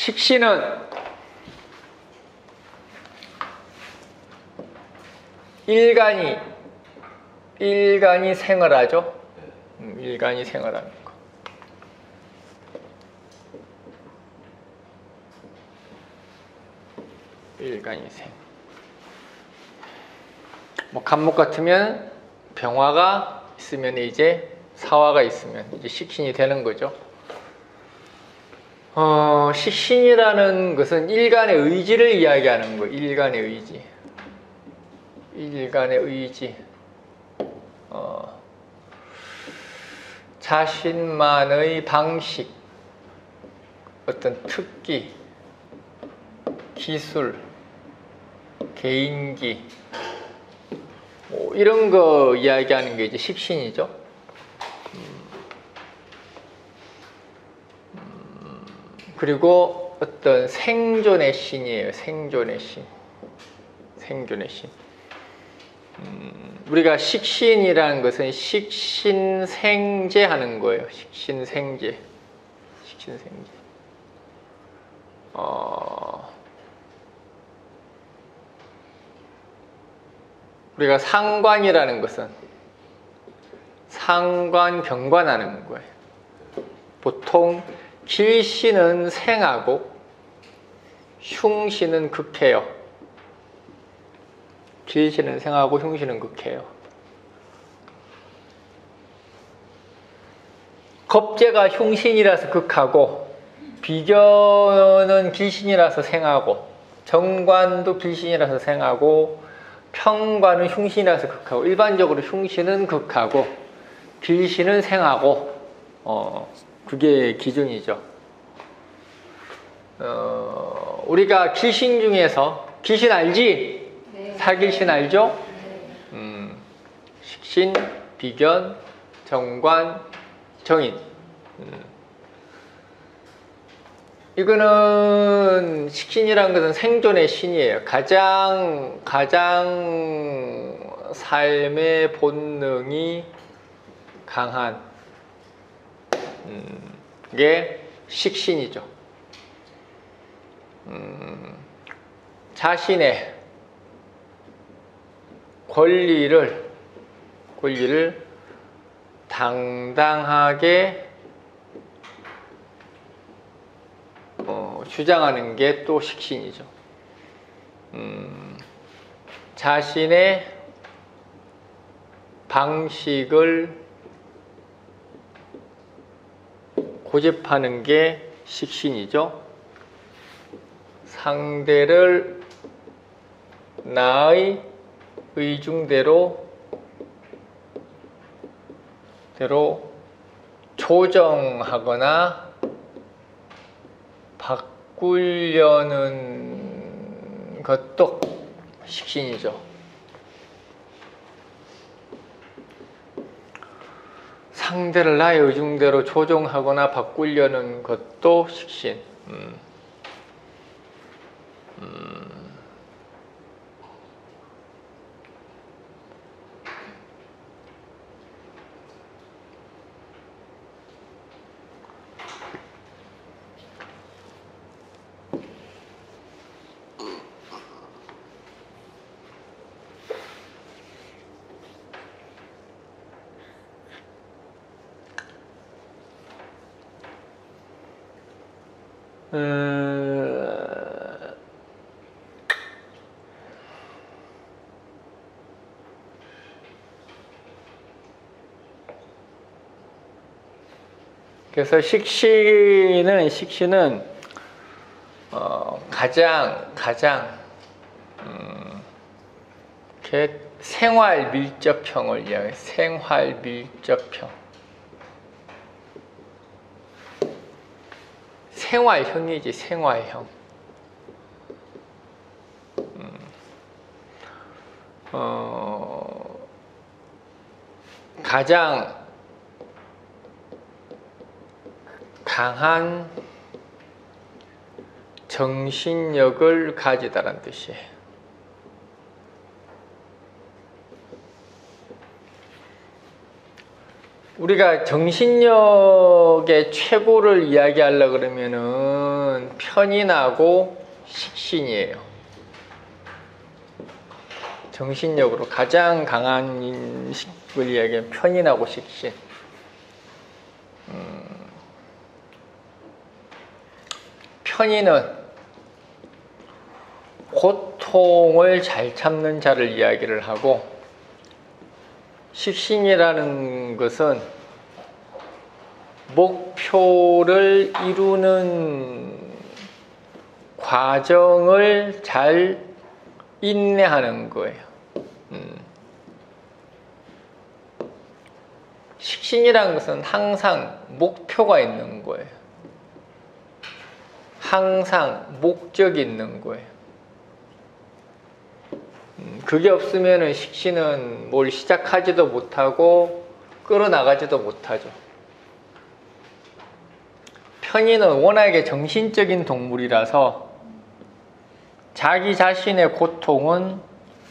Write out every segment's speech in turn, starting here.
식신은 일간이 생활하죠. 일간이 생활하는 거. 일간이 생. 뭐 간목 같으면 병화가 있으면 이제 사화가 있으면 이제 식신이 되는 거죠. 식신이라는 것은 일간의 의지를 이야기하는 거예요. 일간의 의지. 일간의 의지. 자신만의 방식, 어떤 특기, 기술, 개인기, 뭐 이런 거 이야기하는 게 이제 식신이죠. 그리고 어떤 생존의 신이에요. 생존의 신. 생존의 신. 우리가 식신이라는 것은 식신생재 하는 거예요. 식신생재. 식신생재. 우리가 상관이라는 것은 상관병관하는 거예요. 보통 길신은 생하고 흉신은 극해요. 길신은 생하고 흉신은 극해요. 겁재가 흉신이라서 극하고 비견은 길신이라서 생하고 정관도 길신이라서 생하고 평관은 흉신이라서 극하고 일반적으로 흉신은 극하고 길신은 생하고 그게 기준이죠. 우리가 길신 중에서 길신 알지? 네. 사길신 알죠? 네. 식신, 비견, 정관, 정인. 이거는 식신이라는 것은 생존의 신이에요. 가장 삶의 본능이 강한 게 식신이죠. 자신의 권리를 당당하게 주장하는 게 또 식신이죠. 자신의 방식을 고집하는 게 식신이죠. 상대를 나의 의중대로 조정하거나 바꾸려는 것도 식신이죠. 상대를 나의 의중대로 조정하거나 바꾸려는 것도 식신. 그래서 식신은 가장 생활 밀접형을 이야기해요. 생활 밀접형. 생활형이지, 생활형. 가장 강한 정신력을 가지다라는 뜻이에요. 우리가 정신력의 최고를 이야기하려 그러면은 편인하고 식신이에요. 정신력으로 가장 강한 식을 이야기하면 편인하고 식신. 편인은 고통을 잘 참는 자를 이야기를 하고, 식신이라는 것은 목표를 이루는 과정을 잘 인내하는 거예요. 식신이라는 것은 항상 목표가 있는 거예요. 항상 목적이 있는 거예요. 그게 없으면 식신은 뭘 시작하지도 못하고 끌어나가지도 못하죠. 편인은 워낙에 정신적인 동물이라서 자기 자신의 고통은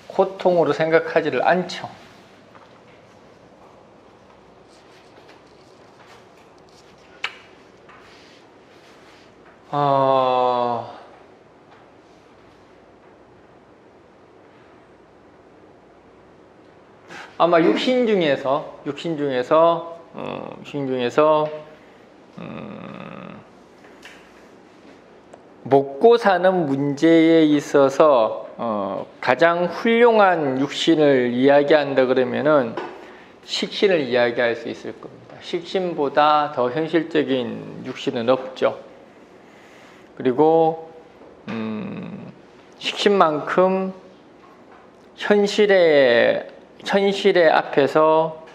고통으로 생각하지를 않죠. 아마 육신 중에서 먹고 사는 문제에 있어서 가장 훌륭한 육신을 이야기한다 그러면은 식신을 이야기할 수 있을 겁니다. 식신보다 더 현실적인 육신은 없죠. 그리고 식신만큼 현실의 앞에서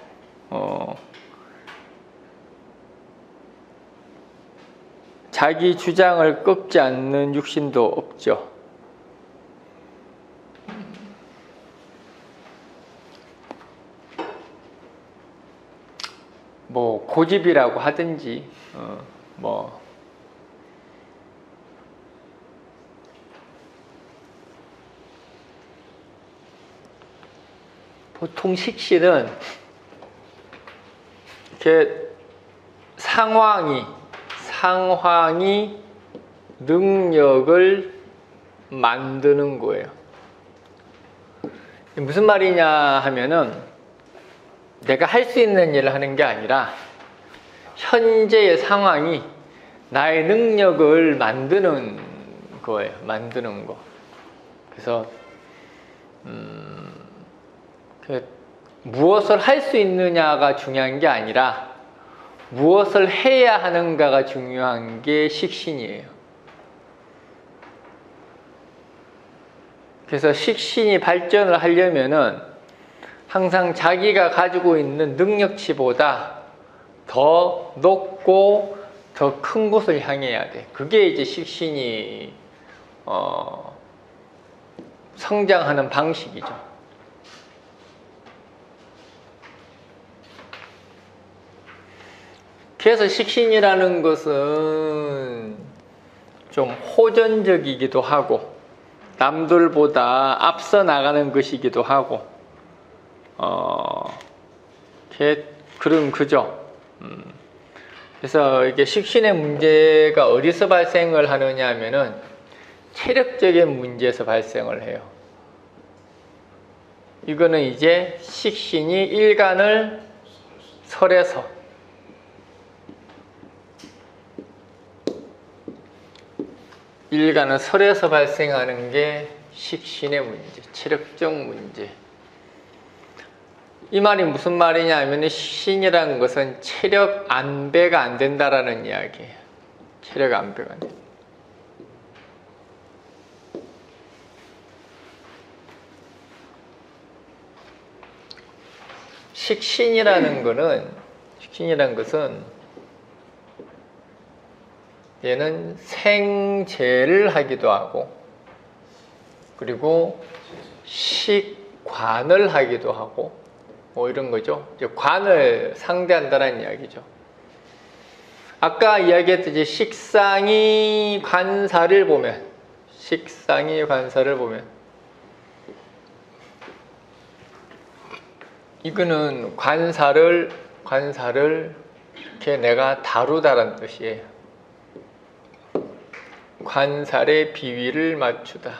자기 주장을 꺾지 않는 육신도 없죠. 뭐 고집이라고 하든지 보통 식신은 이렇게 상황이 능력을 만드는 거예요. 무슨 말이냐 하면은 내가 할 수 있는 일을 하는 게 아니라 현재의 상황이 나의 능력을 만드는 거예요. 만드는 거. 그래서 무엇을 할 수 있느냐가 중요한 게 아니라 무엇을 해야 하는가가 중요한 게 식신이에요. 그래서 식신이 발전을 하려면은 항상 자기가 가지고 있는 능력치보다 더 높고 더 큰 곳을 향해야 돼. 그게 이제 식신이 성장하는 방식이죠. 그래서 식신이라는 것은 좀 호전적이기도 하고 남들보다 앞서 나가는 것이기도 하고 그죠. 그래서 이게 식신의 문제가 어디서 발생을 하느냐 하면은 체력적인 문제에서 발생을 해요. 이거는 이제 식신이 일간을 설해서 발생하는 게 식신의 문제, 체력적 문제. 이 말이 무슨 말이냐 하면 식신이라는 것은 체력 안배가 안 된다라는 이야기예요. 체력 안배가 안 된다. 식신이라는 것은 얘는 생재를 하기도 하고 그리고 식관을 하기도 하고 뭐 이런 거죠. 이제 관을 상대한다는 이야기죠. 아까 이야기했듯이 식상이 관사를 보면 이거는 관사를 이렇게 내가 다루다라는 뜻이에요. 관살의 비위를 맞추다.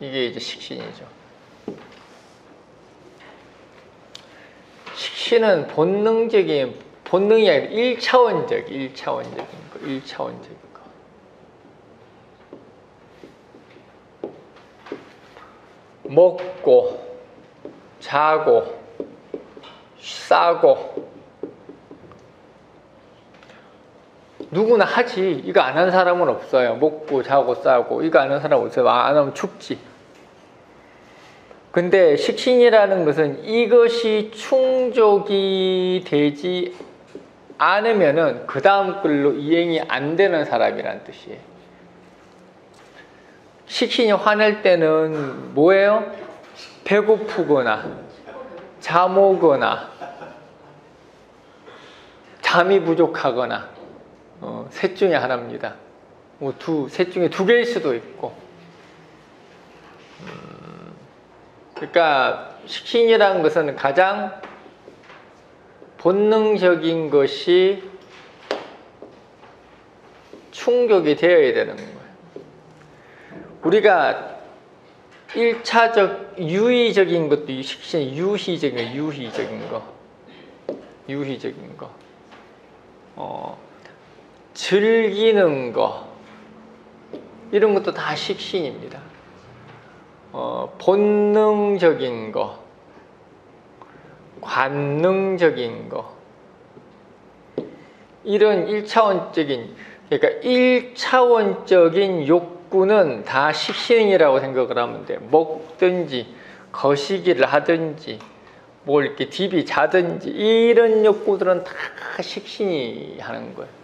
이게 이제 식신이죠. 식신은 본능이 아니라 1차원적인 거. 먹고, 자고, 싸고. 누구나 하지. 이거 안 하는 사람은 없어요. 먹고, 자고, 싸고. 이거 안 하는 사람 없어요. 안 하면 죽지. 근데 식신이라는 것은 이것이 충족이 되지 않으면은 그 다음 글로 이행이 안 되는 사람이란 뜻이에요. 식신이 화낼 때는 뭐예요? 배고프거나 잠오거나 잠이 부족하거나 셋 중에 하나입니다. 셋 중에 두 개일 수도 있고. 그러니까 식신이라는 것은 가장 본능적인 것이 충족이 되어야 되는 거예요. 우리가 1차적 유의적인 것도 식신이 유희적인 거. 즐기는 거 이런 것도 다 식신입니다. 본능적인 거, 관능적인 거, 이런 1차원적인, 그러니까 1차원적인 욕구는 다 식신이라고 생각을 하면 돼요. 먹든지, 거시기를 하든지, 뭐 이렇게 디비 자든지, 이런 욕구들은 다 식신이 하는 거예요.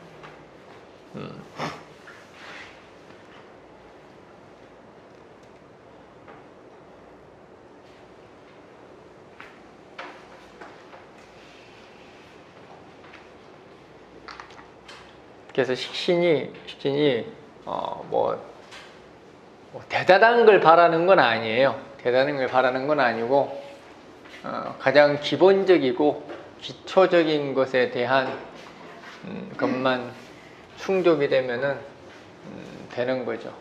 그래서 식신이 뭐 대단한 걸 바라는 건 아니에요. 대단한 걸 바라는 건 아니고 가장 기본적이고 기초적인 것에 대한 것만 충족이 되면은 되는 거죠.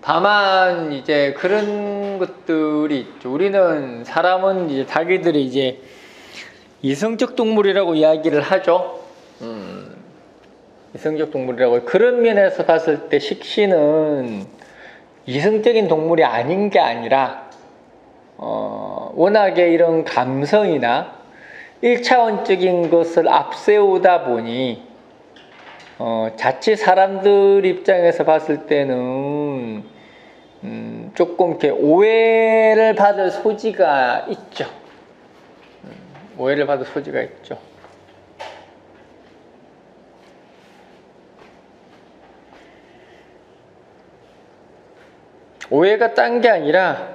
다만 이제 그런 것들이 있죠. 사람은 이제 자기들이 이제 이성적 동물이라고 이야기를 하죠. 이성적 동물이라고. 그런 면에서 봤을 때 식신은 이성적인 동물이 아닌 게 아니라 워낙에 이런 감성이나 1차원적인 것을 앞세우다 보니 자칫 사람들 입장에서 봤을 때는 조금 이렇게 오해를 받을 소지가 있죠. 오해를 받을 소지가 있죠. 오해가 딴 게 아니라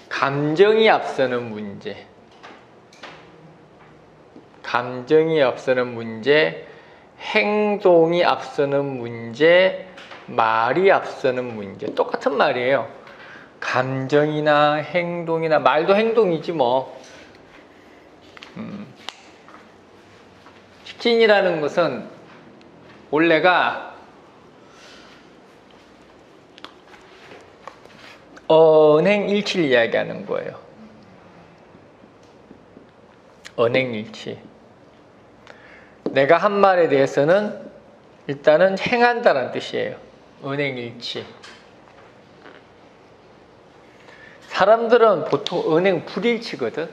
감정이 앞서는 문제, 행동이 앞서는 문제, 말이 앞서는 문제. 똑같은 말이에요. 감정이나 행동이나, 말도 행동이지 뭐. 식신이라는 것은 원래가 언행일치를 이야기하는 거예요. 언행일치. 내가 한 말에 대해서는 일단은 행한다는 뜻이에요. 언행일치. 사람들은 보통 언행 불일치거든.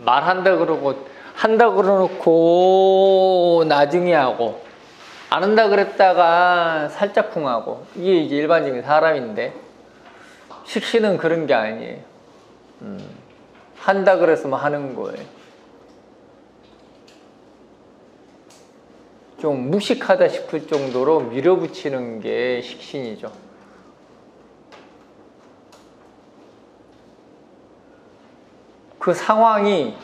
말한다 그러고 한다 그러놓고 나중에 하고, 안 한다 그랬다가 살짝쿵하고, 이게 이제 일반적인 사람인데, 식신은 그런 게 아니에요. 한다 그랬으면 하는 거예요. 좀 무식하다 싶을 정도로 밀어붙이는 게 식신이죠. 그 상황이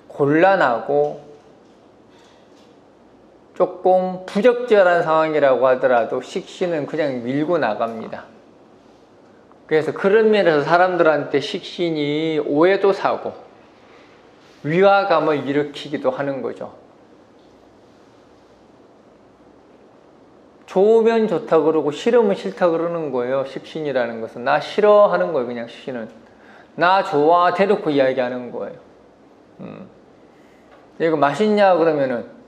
곤란하고 조금 부적절한 상황이라고 하더라도 식신은 그냥 밀고 나갑니다. 그래서 그런 면에서 사람들한테 식신이 오해도 사고 위화감을 일으키기도 하는 거죠. 좋으면 좋다 그러고 싫으면 싫다 그러는 거예요. 식신이라는 것은. 나 싫어하는 거예요. 그냥 식신은. 나 좋아 대놓고 이야기하는 거예요. 이거 맛있냐 그러면은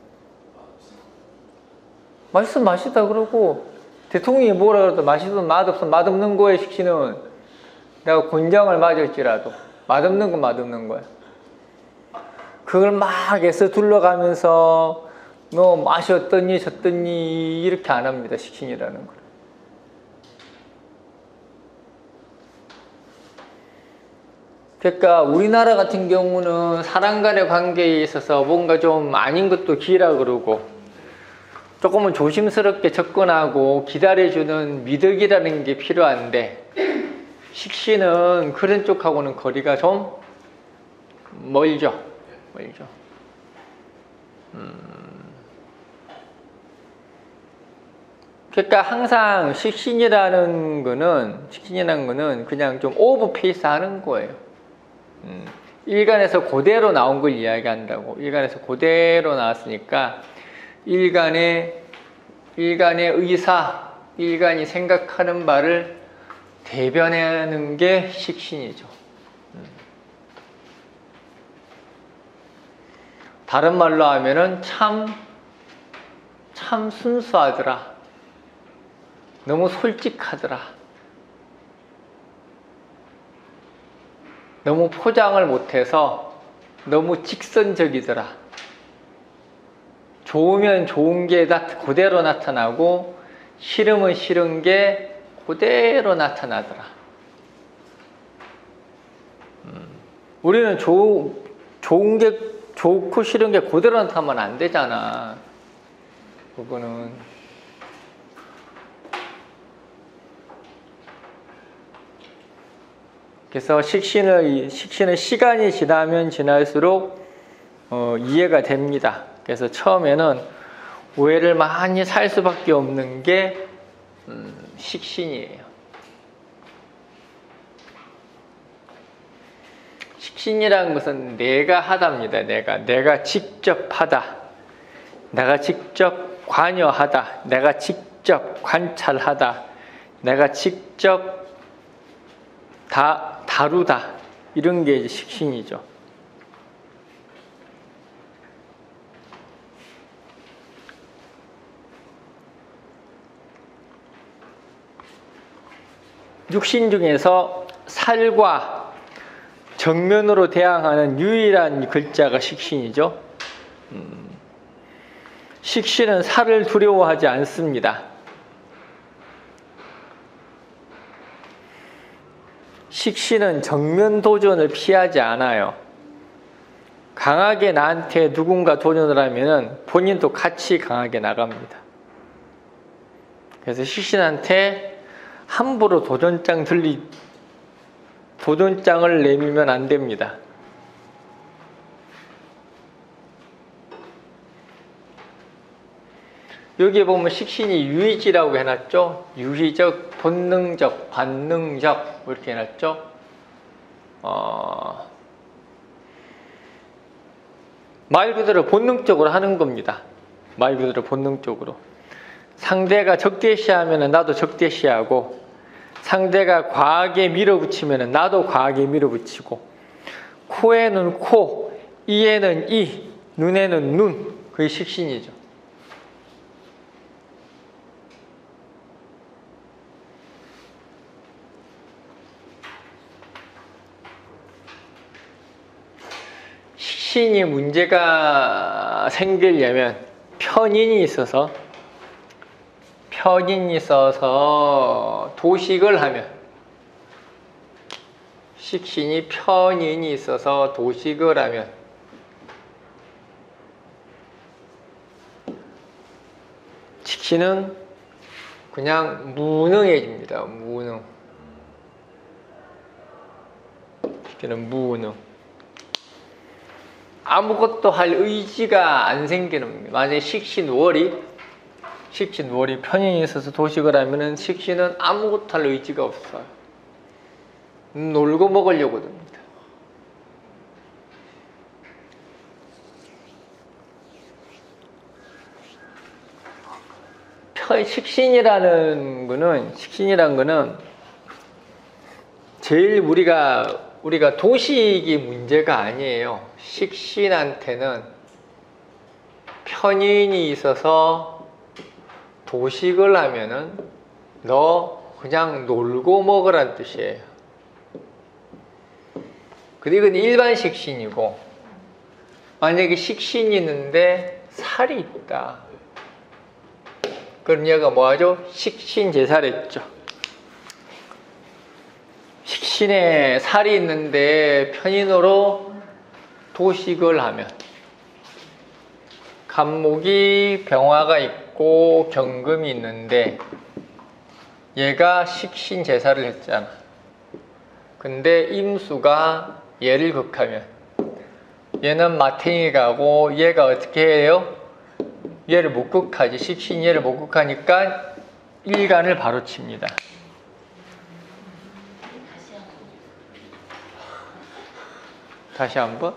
맛있어 맛있다 그러고 대통령이 뭐라 그래도 맛있으면 맛없으면 맛없는 거예요. 식신은. 내가 곤장을 맞을지라도 맛없는 건 맛없는 거야. 그걸 막 애써 둘러가면서 너 맛이 어떠니 저떠니 이렇게 안 합니다. 식신이라는 걸. 그러니까 우리나라 같은 경우는 사람 간의 관계에 있어서 뭔가 좀 아닌 것도 기라 그러고 조금은 조심스럽게 접근하고 기다려주는 미덕이라는 게 필요한데 식신은 그런 쪽하고는 거리가 좀 멀죠. 그러니까 항상 식신이라는 거는 그냥 좀 오버 페이스 하는 거예요. 일간에서 그대로 나온 걸 이야기한다고. 일간에서 그대로 나왔으니까 일간의 의사, 일간이 생각하는 바를 대변하는 게 식신이죠. 다른 말로 하면은 참 순수하더라. 너무 솔직하더라. 너무 포장을 못해서 너무 직선적이더라. 좋으면 좋은 게 그대로 나타나고 싫으면 싫은 게 그대로 나타나더라. 우리는 좋은 게 좋고 싫은 게 그대로 나타나면 안 되잖아. 그거는. 그래서 식신은 시간이 지나면 지날수록 이해가 됩니다. 그래서 처음에는 오해를 많이 살 수밖에 없는 게 식신이에요. 식신이라는 것은 내가 하다입니다. 내가 직접 하다, 내가 직접 관여하다, 내가 직접 관찰하다, 내가 직접 다루다, 이런 게 이제 식신이죠. 육신 중에서 살과 정면으로 대항하는 유일한 글자가 식신이죠. 식신은 살을 두려워하지 않습니다. 식신은 정면 도전을 피하지 않아요. 강하게 나한테 누군가 도전을 하면은 본인도 같이 강하게 나갑니다. 그래서 식신한테 함부로 도전장을 내밀면 안 됩니다. 여기에 보면 식신이 유의지라고 해놨죠. 유의적, 본능적, 관능적 이렇게 해놨죠. 말 그대로 본능적으로 하는 겁니다. 말 그대로 본능적으로. 상대가 적대시하면 나도 적대시하고, 상대가 과하게 밀어붙이면 나도 과하게 밀어붙이고, 코에는 코, 이에는 이, 눈에는 눈. 그게 식신이죠. 식신이 문제가 생기려면 편인이 있어서 도식을 하면, 식신이 편인이 있어서 도식을 하면 식신은 그냥 무능해집니다. 식신은 무능. 아무것도 할 의지가 안 생기는 겁니다. 만약에 식신월이 편인이 있어서 도식을 하면은 식신은 아무것도 할 의지가 없어요. 놀고 먹으려고 듭니다. 식신이라는 거는 제일 우리가 도식이 문제가 아니에요. 식신한테는 편인이 있어서 도식을 하면은 너 그냥 놀고 먹으란 뜻이에요. 근데 이건 일반 식신이고, 만약에 식신이 있는데 살이 있다. 그럼 얘가 뭐하죠? 식신제살했죠. 식신에 살이 있는데 편인으로 도식을 하면 간목이 병화가 있고 경금이 있는데 얘가 식신제살을 했잖아. 근데 임수가 얘를 극하면 얘는 마탱이 가고 얘가 어떻게 해요? 얘를 못 극하지. 식신이 얘를 못 극하니까 일간을 바로 칩니다. 다시 한번.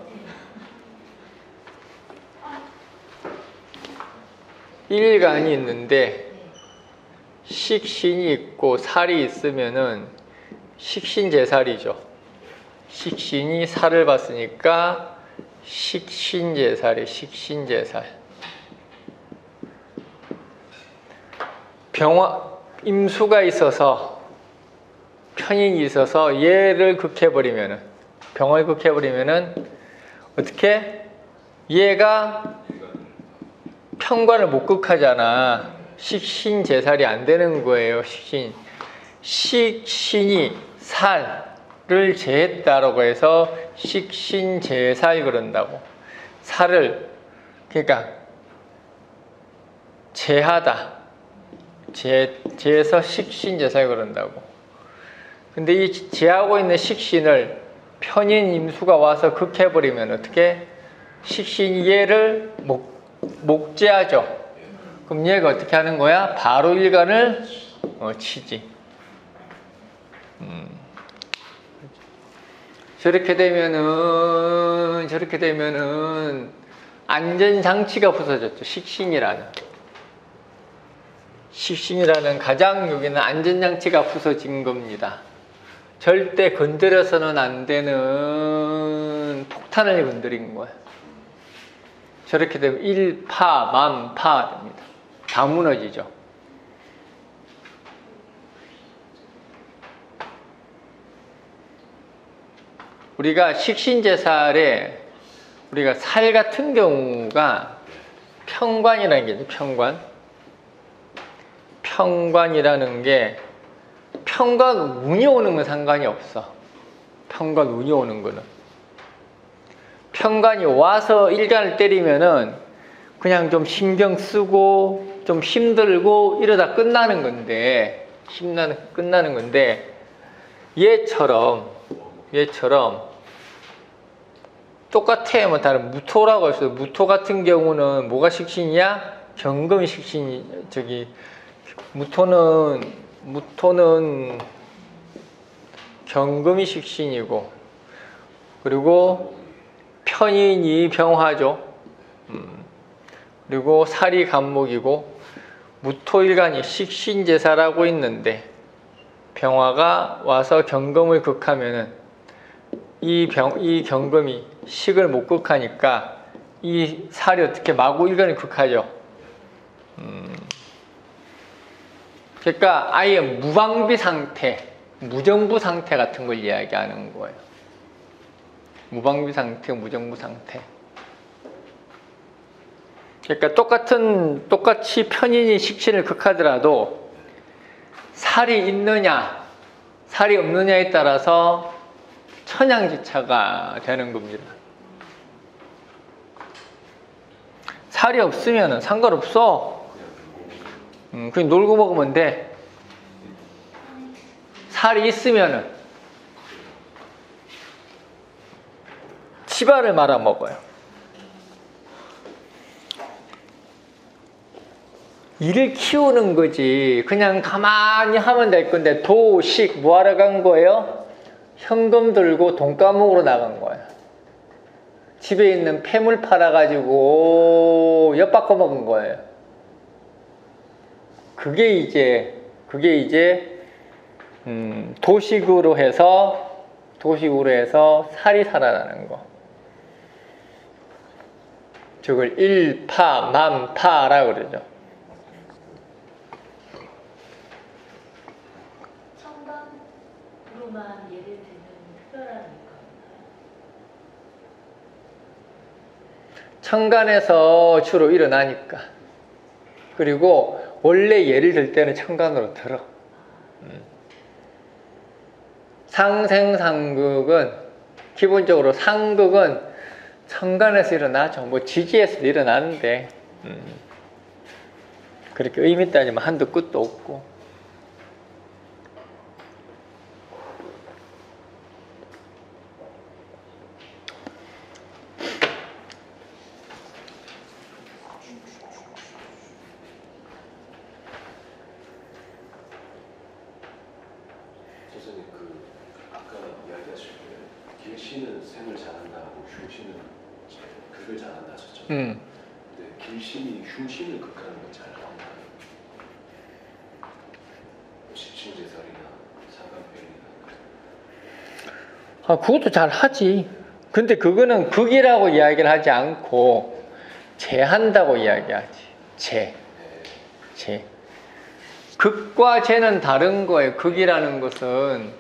일간이 있는데 식신이 있고 살이 있으면은 식신제살이죠. 식신이 살을 봤으니까 식신제살이 식신제살. 임수가 있어서 편인이 있어서 얘를 극해버리면은, 병을 극해버리면은 어떻게? 얘가 편관을 못 극하잖아. 식신제살이 안 되는 거예요. 식신이 살을 제했다라고 해서 식신제살 그런다고. 살을 그러니까 제하다. 제해서 식신제살 그런다고. 근데 이 제하고 있는 식신을 편인 임수가 와서 극해버리면 어떻게? 식신이 얘를 목제하죠. 그럼 얘가 어떻게 하는 거야? 바로 일간을 치지. 저렇게 되면은 안전장치가 부서졌죠. 식신이라는 가장 여기는 안전장치가 부서진 겁니다. 절대 건드려서는 안 되는 폭탄을 건드린 거예요. 저렇게 되면 일파, 만파 됩니다. 다 무너지죠. 우리가 식신제살에 우리가 살 같은 경우가 편관이라는 게 있죠. 편관이라는 게 편관 운이 오는 건 상관이 없어. 편관 운이 오는 거는. 편관이 와서 일간을 때리면은 그냥 좀 신경 쓰고 좀 힘들고 이러다 끝나는 건데, 얘처럼 똑같아. 뭐 다른 무토라고 했어요. 무토 같은 경우는 뭐가 식신이야? 경금이 식신이. 무토는 경금이 식신이고, 그리고 편인이 병화죠. 그리고 살이 간목이고, 무토일간이 식신제사라고 있는데 병화가 와서 경금을 극하면은 이 경금이 식을 못 극하니까 이 살이 어떻게 마구 일간을 극하죠. 그러니까 아예 무방비 상태, 무정부 상태 같은 걸 이야기하는 거예요. 무방비 상태, 무정부 상태. 그러니까 똑같이 편인이 식신을 극하더라도 살이 있느냐, 살이 없느냐에 따라서 천양지차가 되는 겁니다. 살이 없으면 상관없어. 그냥 놀고 먹으면 돼. 살이 있으면은 치발을 말아 먹어요. 일을 키우는 거지. 그냥 가만히 하면 될 건데 도식 뭐하러 간 거예요? 현금 들고 돈 까먹으러 나간 거예요. 집에 있는 폐물 팔아가지고 엿바꿔 먹은 거예요. 그게 이제 도식으로 해서 살이 살아나는 거. 저걸 일파만파라 그러죠. 청간으로만 예를 들면 특별한 이유가 있나요? 천간에서 주로 일어나니까. 그리고 원래 예를 들 때는 천간으로 들어. 상생상극은 기본적으로 상극은 천간에서 일어나죠. 뭐 지지에서도 일어나는데 그렇게 의미 따지면 한도 끝도 없고. 선생님 아까 이야기하실 때 길씨는 생을 잘한다고 흉씨는 극을 잘한다 하셨죠? 근데 길신이 흉신을 극하는 건 잘 나오나요? 십신제살이나 상간병이나 그것도 잘 하지. 근데 그거는 극이라고 이야기를 하지 않고 재한다고 이야기하지. 재. 극과 재는 다른 거예요. 극이라는 것은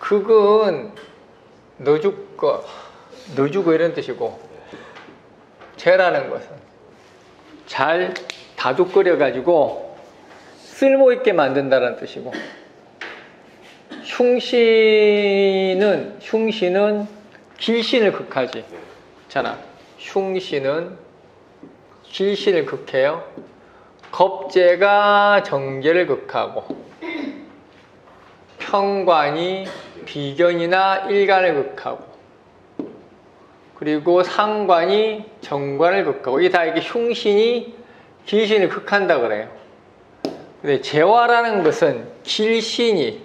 극은 너 죽고 이런 뜻이고, 재라는 것은 잘 다독거려 가지고 쓸모있게 만든다는 뜻이고, 흉신은 길신을 극하지. 잖아. 흉신은 길신을 극해요. 겁재가 정제를 극하고, 편관이 비견이나 일간을 극하고, 그리고 상관이 정관을 극하고, 이게 다 이게 흉신이 길신을 극한다 그래요. 근데 재화라는 것은 길신이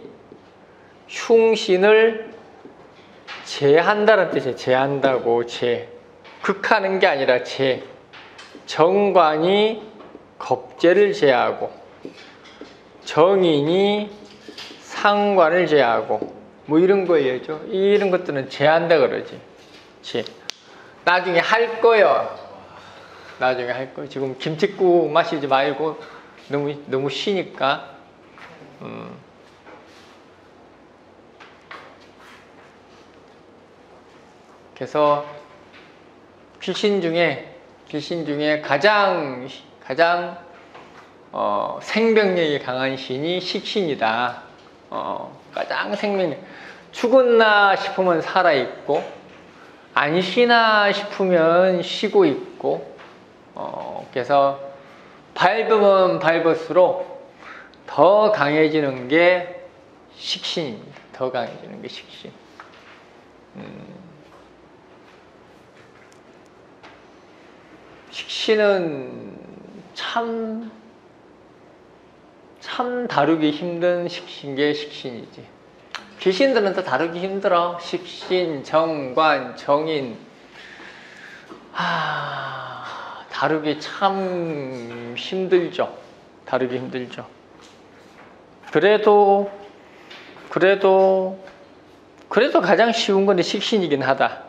흉신을 제한다는 뜻이에요. 제한다고, 극하는 게 아니라 정관이 겁재를 제하고, 정인이 상관을 제하고, 뭐 이런 거예요. 이런 것들은 제한다 그러지. 나중에 할 거요. 나중에 할 거. 지금 김칫국 마시지 말고 너무 쉬니까. 그래서 귀신 중에 가장 생명력이 강한 신이 식신이다. 가장 생명력. 죽었나 싶으면 살아 있고, 안 쉬나 싶으면 쉬고 있고, 그래서 밟으면 밟을수록 더 강해지는 게 식신입니다. 더 강해지는 게 식신. 식신은 참 다루기 힘든 게 식신이지. 귀신들은 더 다루기 힘들어. 식신, 정관, 정인. 다루기 참 힘들죠. 다루기 힘들죠. 그래도 가장 쉬운 건 식신이긴 하다.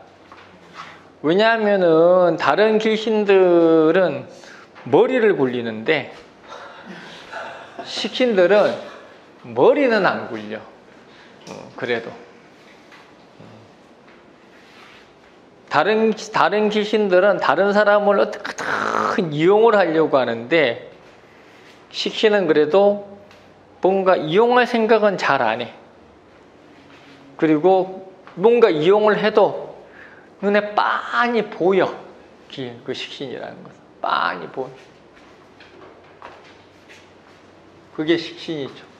왜냐하면은 다른 귀신들은 머리를 굴리는데 식신들은 머리는 안 굴려. 그래도 다른 귀신들은 다른 사람을 어떻게든 이용을 하려고 하는데, 식신은 그래도 뭔가 이용할 생각은 잘 안 해. 그리고 뭔가 이용을 해도 눈에 빤히 보여. 그 식신이라는 것은 빤히 보여. 그게 식신이죠.